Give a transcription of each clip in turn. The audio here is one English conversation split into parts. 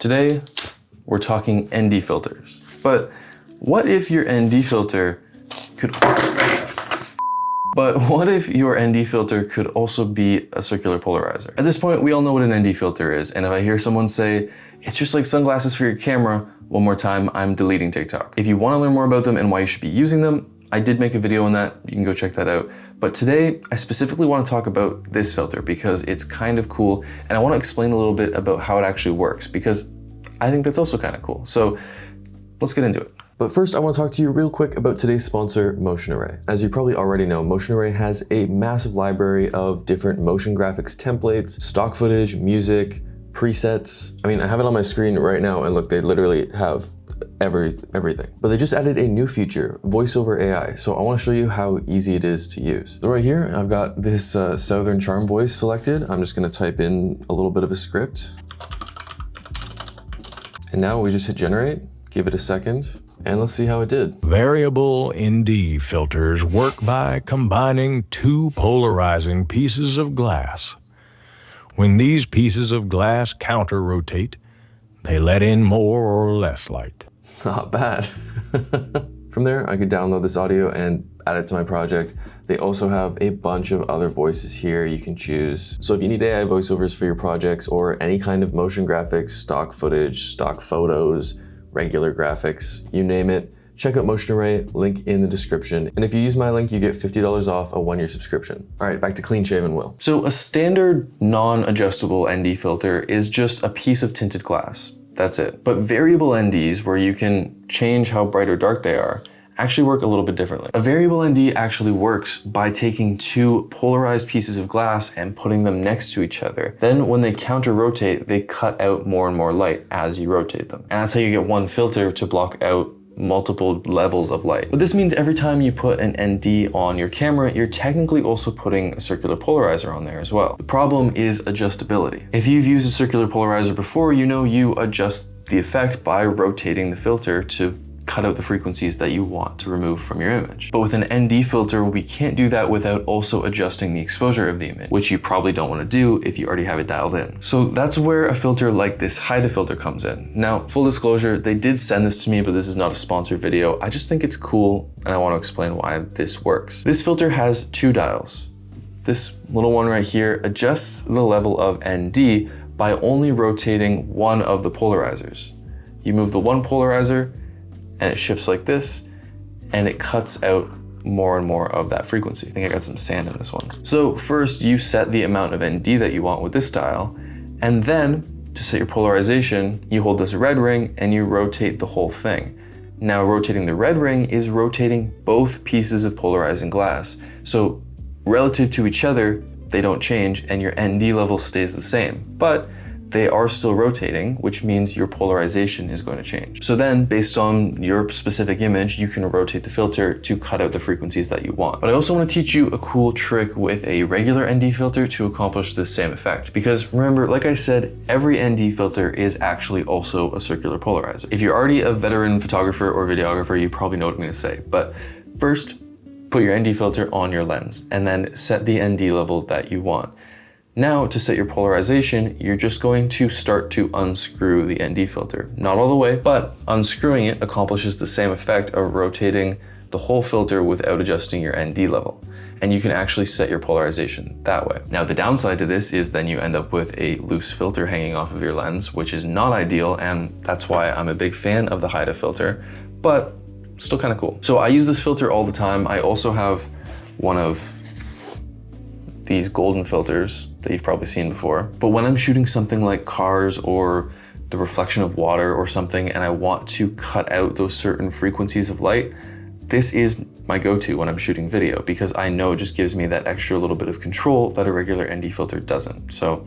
Today, we're talking ND filters. But what if your ND filter could... But what if your ND filter could also be a circular polarizer? At this point, we all know what an ND filter is, and if I hear someone say, it's just like sunglasses for your camera, one more time, I'm deleting TikTok. If you want to learn more about them and why you should be using them, I did make a video on that, you can go check that out. But today, I specifically want to talk about this filter because it's kind of cool, and I want to explain a little bit about how it actually works because I think that's also kind of cool. So let's get into it. But first, I want to talk to you real quick about today's sponsor, Motion Array. As you probably already know, Motion Array has a massive library of different motion graphics templates, stock footage, music, presets. I mean, I have it on my screen right now, and look, they literally have everything. But they just added a new feature, voiceover AI. So I want to show you how easy it is to use. So right here, I've got this Southern Charm voice selected. I'm just going to type in a little bit of a script. And now we just hit generate, give it a second, and let's see how it did. Variable ND filters work by combining two polarizing pieces of glass. When these pieces of glass counter-rotate, they let in more or less light. Not bad. From there, I could download this audio and add it to my project. They also have a bunch of other voices here you can choose. So if you need AI voiceovers for your projects or any kind of motion graphics, stock footage, stock photos, regular graphics, you name it, check out Motion Array, link in the description. And if you use my link, you get $50 off a 1-year subscription. All right, back to clean shaven Will. So a standard non-adjustable ND filter is just a piece of tinted glass. That's it. But variable NDs, where you can change how bright or dark they are, actually work a little bit differently. A variable ND actually works by taking two polarized pieces of glass and putting them next to each other. Then when they counter-rotate, they cut out more and more light as you rotate them. And that's how you get one filter to block out multiple levels of light. But this means every time you put an ND on your camera, you're technically also putting a circular polarizer on there as well. The problem is adjustability. If you've used a circular polarizer before, you know you adjust the effect by rotating the filter to cut out the frequencies that you want to remove from your image. But with an ND filter, we can't do that without also adjusting the exposure of the image, which you probably don't want to do if you already have it dialed in. So that's where a filter like this Haida filter comes in. Now, full disclosure, they did send this to me, but this is not a sponsored video. I just think it's cool, and I want to explain why this works. This filter has two dials. This little one right here adjusts the level of ND by only rotating one of the polarizers. You move the one polarizer, and it shifts like this, and it cuts out more and more of that frequency. I think I got some sand in this one. So first you set the amount of ND that you want with this dial, and then to set your polarization, you hold this red ring and you rotate the whole thing. Now rotating the red ring is rotating both pieces of polarizing glass. So relative to each other, they don't change and your ND level stays the same. But they are still rotating, which means your polarization is going to change. So then, based on your specific image, you can rotate the filter to cut out the frequencies that you want. But I also want to teach you a cool trick with a regular ND filter to accomplish the same effect. Because remember, like I said, every ND filter is actually also a circular polarizer. If you're already a veteran photographer or videographer, you probably know what I'm going to say. But first, put your ND filter on your lens and then set the ND level that you want. Now, to set your polarization, you're just going to start to unscrew the ND filter. Not all the way, but unscrewing it accomplishes the same effect of rotating the whole filter without adjusting your ND level. And you can actually set your polarization that way. Now, the downside to this is then you end up with a loose filter hanging off of your lens, which is not ideal, and that's why I'm a big fan of the Haida filter, but still kind of cool. So I use this filter all the time. I also have one of these golden filters that you've probably seen before. But when I'm shooting something like cars or the reflection of water or something, and I want to cut out those certain frequencies of light, this is my go-to when I'm shooting video because I know it just gives me that extra little bit of control that a regular ND filter doesn't. So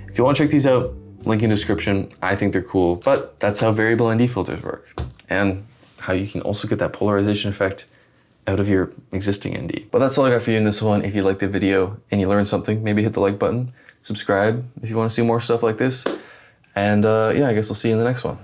if you want to check these out, link in the description. I think they're cool, but that's how variable ND filters work and how you can also get that polarization effect out of your existing ND. But that's all I got for you in this one. If you liked the video and you learned something, maybe hit the like button, subscribe if you want to see more stuff like this. And yeah, I guess I'll see you in the next one.